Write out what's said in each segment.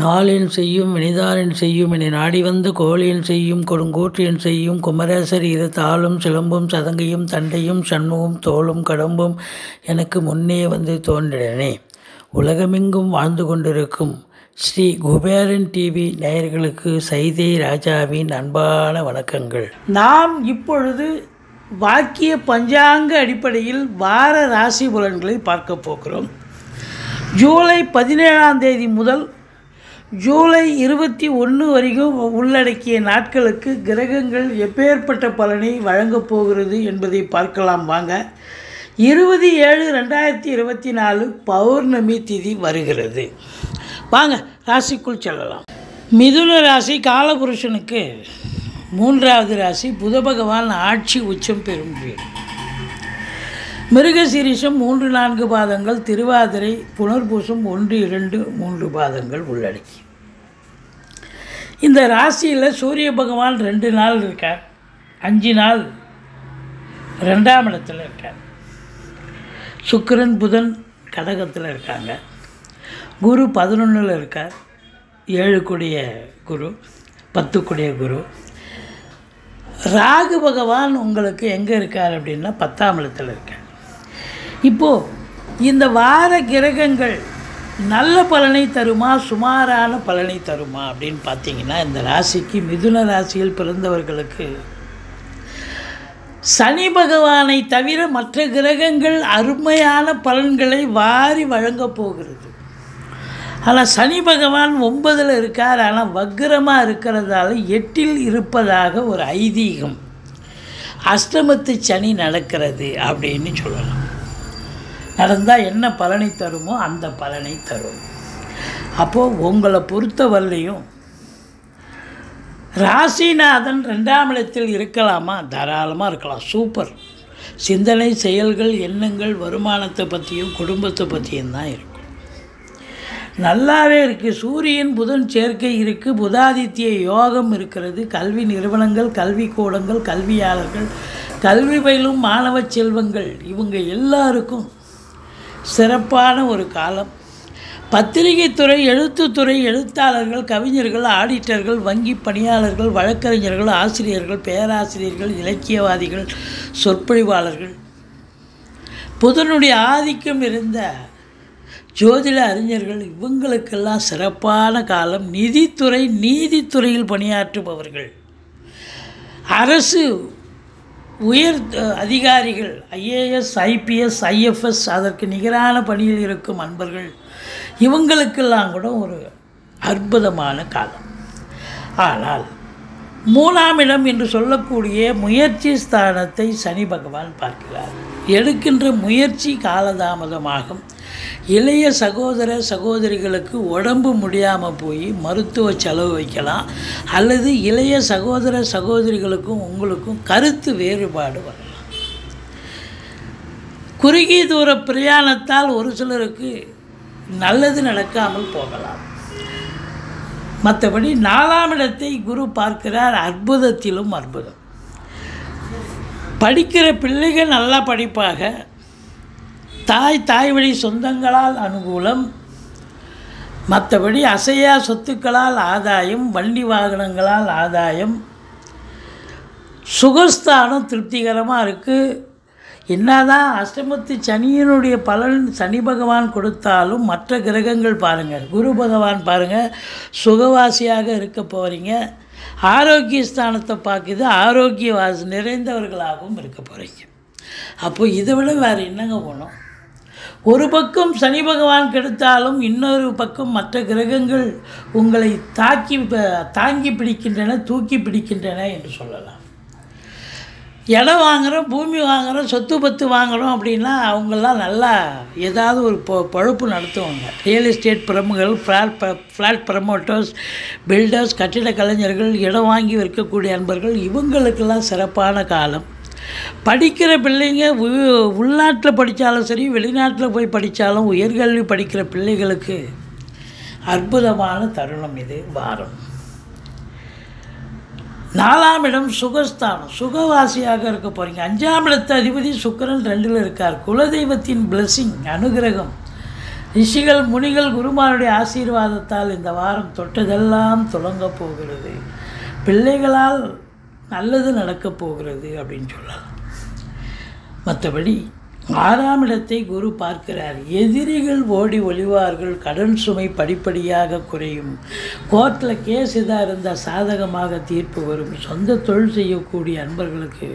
நாளென் செய்யும் வினைதானென் செய்யும் என நாடி வந்த கோளென் செய்யும் கொடுங்கோற்றென் செய்யும் குமரேசர் இரு தாளும் சிலம்பும் சதங்கையும் தண்டையும் சண்முகம் தோளும் கடம்பும் எனக்கு முன்னே வந்து தோன்றினே. உலகமெங்கும் வாழ்ந்து கொண்டிருக்கும் ஸ்ரீ குபேரன் டிவி நேயர்களுக்கு சைதை ராஜாவின் அன்பான வணக்கங்கள். நாம் இப்பொழுது வாக்கிய பஞ்சாங்க அடிப்படையில் வார ராசி பலன்களை பார்க்க போகிறோம். ஜூலை 17 முதல் ஜூலை 21 வரைக்கும் உள்ளடக்கிய நாட்களுக்கு கிரகங்கள் எப்பேற்பட்ட பலனை வழங்கப் போகிறது என்பதை பார்க்கலாம் வாங்க. 20/7/2024 பௌர்ணமி திதி வருகிறது. வாங்க ராசிக்குள் செல்லலாம். மிதுன ராசி காலபுருஷனுக்கு 3வது ராசி. புத பகவான் ஆட்சி உச்சம் பெறும் வீடு. மிருகசீரிஷம் 3-4 பாதங்கள், திருவாதிரை புனர்பூசம் 1-2-3 பாதங்கள் உள்ளடக்கி. இந்த ராசியில் சூரிய பகவான் 2 நாள் இருக்கார், 5 நாள் 2ஆம் இடத்துல இருக்கார். சுக்கிரன் புதன் கடகத்தில் இருக்காங்க. குரு 11ல் இருக்கார். 7 கூடிய குரு, 10 கூடிய குரு. ராகு பகவான் உங்களுக்கு எங்கே இருக்கார் அப்படின்னா 10ஆம் இடத்தில் இருக்கார். இப்போது இந்த வார கிரகங்கள் நல்ல பலனை தருமா சுமாரான பலனை தருமா அப்படின்னு பார்த்தீங்கன்னா, இந்த ராசிக்கு மிதுன ராசியில் பிறந்தவர்களுக்கு சனி பகவானை தவிர மற்ற கிரகங்கள் அருமையான பலன்களை வாரி வழங்கப் போகிறது. ஆனால் சனி பகவான் 9ல் இருக்கார். ஆனால் வக்ரமாக இருக்கிறதால 8ல் இருப்பதாக ஒரு ஐதீகம். அஷ்டமத்து சனி நடக்கிறது அப்படின்னு சொல்லலாம். நடந்தால் என்ன பலனை தருமோ அந்த பலனை தரும். அப்போது உங்களை பொறுத்தவரையிலையும் ராசிநாதன் 2ஆம் இடத்தில் இருக்கலாமா? தாராளமாக இருக்கலாம். சூப்பர். சிந்தனை, செயல்கள், எண்ணங்கள் வருமானத்தை பற்றியும் குடும்பத்தை பற்றியும் தான் இருக்கும். நல்லாவே இருக்குது. சூரியன் புதன் சேர்க்கை இருக்குது. புதாதித்ய யோகம் இருக்கிறது. கல்வி நிறுவனங்கள், கல்வி கூடங்கள், கல்வியாளர்கள், கல்வி பயிலும் மாணவ செல்வங்கள் இவங்க எல்லாருக்கும் சிறப்பான ஒரு காலம். பத்திரிகைத்துறை, எழுத்துத்துறை, எழுத்தாளர்கள், கவிஞர்கள், ஆடிட்டர்கள், வங்கி பணியாளர்கள், வழக்கறிஞர்கள், ஆசிரியர்கள், பேராசிரியர்கள், இலக்கியவாதிகள், சொற்பொழிவாளர்கள், புதனுடைய ஆதிக்கம் இருந்த ஜோதிட அறிஞர்கள் இவங்களுக்கெல்லாம் சிறப்பான காலம். நிதித்துறை, நீதித்துறையில் பணியாற்றுபவர்கள், அரசு உயர் அதிகாரிகள், ஐஏஎஸ், ஐபிஎஸ், ஐஎஃப்எஸ் அதற்கு நிகரான பணியில் இருக்கும் அன்பர்கள் இவங்களுக்கெல்லாம் கூட ஒரு அற்புதமான காலம். ஆனால் 3ஆம் இடம் என்று சொல்லக்கூடிய முயற்சி ஸ்தானத்தை சனி பகவான் பார்க்கிறார். எடுக்கின்ற முயற்சி காலதாமதமாகும். இளைய சகோதர சகோதரிகளுக்கு உடம்பு முடியாமல் போய் மருத்துவ செலவு வைக்கலாம். அல்லது இளைய சகோதர சகோதரிகளுக்கும் உங்களுக்கும் கருத்து வேறுபாடு வரலாம். குறுகிய தூர பிரயாணத்தால் ஒரு சிலருக்கு நல்லது நடக்காமல் போகலாம். மற்றபடி 4ஆம் இடத்தை குரு பார்க்கிறார். அற்புதத்திலும் அற்புதம். படிக்கிற பிள்ளைகள் நல்லா படிப்பாக. தாய் வழி சொந்தங்களால் அனுகூலம். மற்றபடி அசையா சொத்துக்களால் ஆதாயம், வண்டி வாகனங்களால் ஆதாயம். சுகஸ்தானம் திருப்திகரமாக இருக்குது. என்னதான் அஷ்டமத்து சனியினுடைய பலன் சனி பகவான் கொடுத்தாலும் மற்ற கிரகங்கள் பாருங்கள். குரு பகவான் பாருங்கள், சுகவாசியாக இருக்க போகிறீங்க. ஆரோக்கிய ஸ்தானத்தை பார்க்குது. ஆரோக்கிய நிறைந்தவர்களாகவும் இருக்க போகிறீங்க. அப்போது இதை விட வேறு என்னங்க போனோம்? ஒரு பக்கம் சனி பகவான் கெடுத்தாலும் இன்னொரு பக்கம் மற்ற கிரகங்கள் உங்களை தாங்கி பிடிக்கின்றன, தூக்கி பிடிக்கின்றன என்று சொல்லலாம். இடம் வாங்குகிறோம், பூமி வாங்குகிறோம், சொத்து பத்து வாங்குகிறோம் அப்படின்னா அவங்கெல்லாம் நல்லா ஏதாவது ஒரு பொழப்பு நடத்துவாங்க. ரியல் எஸ்டேட் பிரமுகர்கள், ஃப்ளாட் ப்ரமோட்டர்ஸ், பில்டர்ஸ், கட்டிட கலைஞர்கள், இடம் வாங்கி விற்கக்கூடிய அன்பர்கள் இவங்களுக்கெல்லாம் சிறப்பான காலம். படிக்கிற பிள்ளைங்க உள்நாட்டில் படித்தாலும் சரி, வெளிநாட்டில் போய் படித்தாலும் உயர்கல்வி படிக்கிற பிள்ளைகளுக்கு அற்புதமான தருணம் இது வாரம். 4ஆம் இடம் சுகஸ்தானம். சுகவாசியாக இருக்க போகிறீங்க. 5ஆம் இடத்து அதிபதி சுக்கிரன் 2ல் இருக்கார். குலதெய்வத்தின் பிளெஸ்ஸிங், அனுகிரகம் ரிஷிகள் முனிகள் குருமாருடைய ஆசீர்வாதத்தால் இந்த வாரம் தொட்டதெல்லாம் தொடங்கப் போகிறது. பிள்ளைகளால் நல்லது நடக்கப் போகிறது அப்படின்னு சொல்லலாம். மற்றபடி 6ஆம் இடத்தை குரு பார்க்கிறார். எதிரிகள் ஓடி ஒளிவார்கள். கடன் சுமை படிப்படியாக குறையும். கோர்ட்டில் கேஸ் இதாக இருந்தால் சாதகமாக தீர்ப்பு வரும். சொந்த தொழில் செய்யக்கூடிய அன்பர்களுக்கு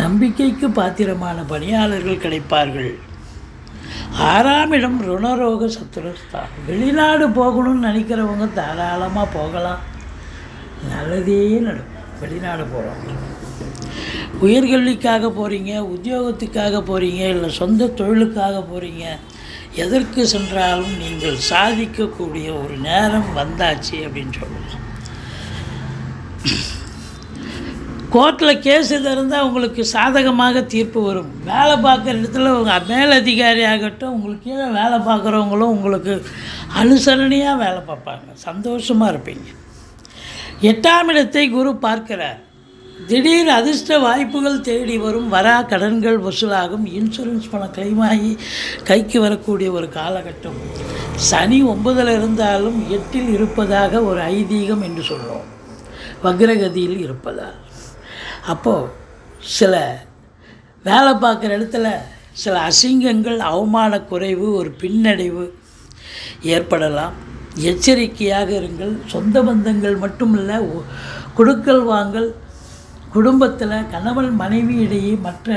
நம்பிக்கைக்கு பாத்திரமான பணியாளர்கள் கிடைப்பார்கள். 6ஆம் இடம் ருணரோக சத்துரஸ்தான். வெளிநாடு போகணும்னு நினைக்கிறவங்க தாராளமாக போகலாம். நல்லதே நடக்கும். வெளிநாடு போகிறவங்க உயர்கல்விக்காக போகிறீங்க, உத்தியோகத்துக்காக போகிறீங்க, இல்லை சொந்த தொழிலுக்காக போகிறீங்க, எதற்கு சென்றாலும் நீங்கள் சாதிக்கக்கூடிய ஒரு நேரம் வந்தாச்சு அப்படின்னு சொல்லலாம். கோர்ட்டில் கேஸ் எது இருந்தால் உங்களுக்கு சாதகமாக தீர்ப்பு வரும். வேலை பார்க்குற இடத்துல உங்கள் மேலதிகாரி ஆகட்டும், உங்களுக்கு கீழே வேலை பார்க்குறவங்களும் உங்களுக்கு அனுசரணையாக வேலை பார்ப்பாங்க. சந்தோஷமாக இருப்பீங்க. 8ஆம் இடத்தை குரு பார்க்கிறார். திடீர் அதிர்ஷ்ட வாய்ப்புகள் தேடி வரும். வரா கடன்கள் வசூலாகும். இன்சூரன்ஸ் பணம் கிளைம் ஆகி கைக்கு வரக்கூடிய ஒரு காலகட்டம். சனி 9ல் இருந்தாலும் 8ல் இருப்பதாக ஒரு ஐதீகம் என்று சொல்லுவோம், வக்ரகதியில் இருப்பதால். அப்போது சில வேலை பார்க்குற இடத்துல சில அசிங்கங்கள், அவமான குறைவு, ஒரு பின்னடைவு ஏற்படலாம். எச்சரிக்கையாக இருங்கள். சொந்த பந்தங்கள் மட்டுமில்லை, கொடுக்கல் வாங்கல், குடும்பத்தில் கணவன் மனைவி இடையே, மற்ற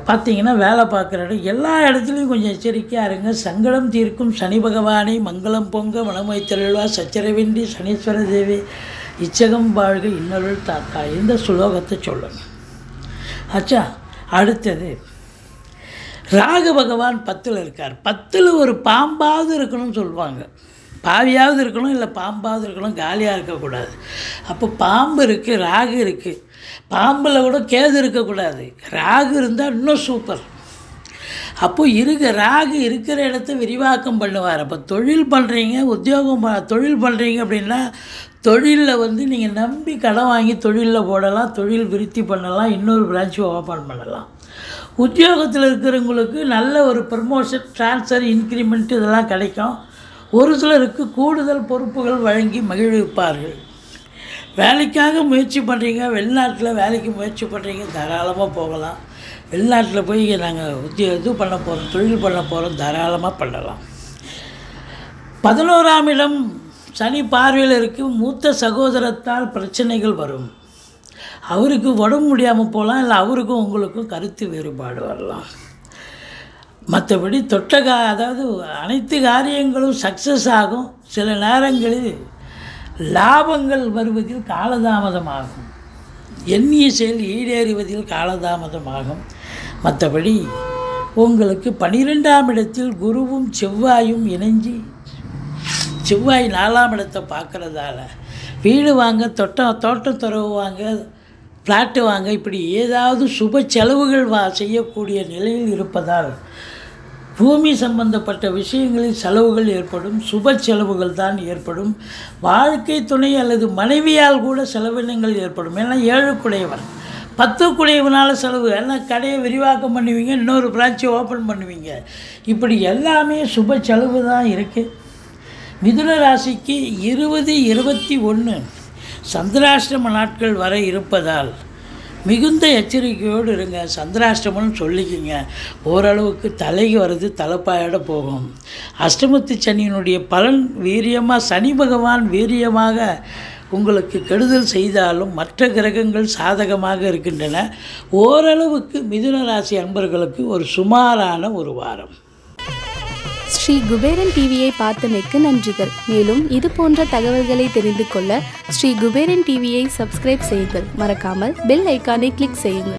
பார்த்திங்கன்னா வேலை பார்க்குற இடம் எல்லா இடத்துலையும் கொஞ்சம் எச்சரிக்கையாக இருங்க. சங்கடம் தீர்க்கும் சனி பகவானை மங்களம் பொங்க மனமைத்தருள்வா சச்சரவின்றி சனீஸ்வர தேவி இச்சகம் வாழ்க இன்னொரு தாத்தா. இந்த ஸ்லோகத்தை சொல்லுங்கள். ஆச்சா, அடுத்தது ராகு பகவான் 10ல் இருக்கார். 10ல் ஒரு பாம்பாவது இருக்கணும்னு சொல்லுவாங்க. பாவியாவது இருக்கணும், இல்லை பாம்பாவது இருக்கணும், காலியாக இருக்கக்கூடாது. அப்போ பாம்பு இருக்குது, ராகு இருக்குது. பாம்பில் கூட கேது இருக்கக்கூடாது. ராகு இருந்தால் இன்னும் சூப்பர். அப்போது ராகு இருக்கிற இடத்த விரிவாக்கம் பண்ணுவார். அப்போ தொழில் பண்ணுறீங்க, உத்தியோகம் தொழில் பண்ணுறீங்க அப்படின்னா தொழிலில் நீங்கள் நம்பி கடன் வாங்கி தொழிலில் போடலாம், தொழில் விருத்தி பண்ணலாம், இன்னொரு பிரான்ச்சு ஓப்பன் பண்ணலாம். உத்தியோகத்தில் இருக்கிறவங்களுக்கு நல்ல ஒரு ப்ரமோஷன், ட்ரான்ஸ்ஃபர், இன்க்ரிமெண்ட் இதெல்லாம் கிடைக்கும். ஒரு சிலருக்கு கூடுதல் பொறுப்புகள் வழங்கி மகிழ்விப்பார்கள். வேலைக்காக முயற்சி பண்ணுறீங்க, வெளிநாட்டில் வேலைக்கு முயற்சி பண்ணுறீங்க, தாராளமாக போகலாம். வெளிநாட்டில் போய் நாங்கள் இது பண்ண போகிறோம், தொழில் பண்ண போகிறோம், தாராளமாக பண்ணலாம். 11ஆம் இடம் சனி பார்வையில் இருக்குது. மூத்த சகோதரத்தால் பிரச்சனைகள் வரும். அவருக்கு உடம்பு முடியாமல் போகலாம், இல்லை அவருக்கும் உங்களுக்கும் கருத்து வேறுபாடு வரலாம். மற்றபடி அதாவது அனைத்து காரியங்களும் சக்ஸஸ் ஆகும். சில நேரங்களில் லாபங்கள் வருவதில் காலதாமதமாகும். எண்ணிய செயல் ஈடேறுவதில் காலதாமதமாகும். மற்றபடி உங்களுக்கு 12ஆம் இடத்தில் குருவும் செவ்வாயும் இணைஞ்சி, செவ்வாய் 4ஆம் இடத்தை பார்க்குறதால வீடு வாங்க, தோட்டம் துறவு வாங்க, ஃப்ளாட்டு வாங்க, இப்படி ஏதாவது சுப செலவுகள் செய்யக்கூடிய நிலையில் இருப்பதால் பூமி சம்பந்தப்பட்ட விஷயங்களில் செலவுகள் ஏற்படும். சுப செலவுகள் தான் ஏற்படும். வாழ்க்கை துணை அல்லது மனைவியால் கூட செலவினங்கள் ஏற்படும். ஏன்னா 7 10 செலவு. ஏன்னா கடையை விரிவாக்கம் பண்ணுவீங்க, இன்னொரு பிரான்ச்சை ஓப்பன் பண்ணுவீங்க. இப்படி எல்லாமே சுப செலவு தான் இருக்குது. மிதுன ராசிக்கு 20, 21 சந்திராஷ்டம நாட்கள் வரை இருப்பதால் மிகுந்த எச்சரிக்கையோடு இருங்க. சந்திராஷ்டமம்னு சொல்லிக்கிங்க. ஓரளவுக்கு தலைக்கு வர்றது தலைப்பாயோட போகும். அஷ்டமத்து சனியினுடைய பலன் வீரியமாக, சனி பகவான் வீரியமாக உங்களுக்கு கெடுதல் செய்தாலும் மற்ற கிரகங்கள் சாதகமாக இருக்கின்றன. ஓரளவுக்கு மிதுன ராசி அன்பர்களுக்கு ஒரு சுமாரான ஒரு வாரம். ஸ்ரீ குபேரன் டிவியை பார்த்தமைக்கு நன்றிகள். மேலும் இது போன்ற தகவல்களை தெரிந்து கொள்ள ஸ்ரீ குபேரன் டிவியை சப்ஸ்கிரைப் செய்யுங்கள். மறக்காமல் பெல் ஐக்கானை கிளிக் செய்யுங்கள்.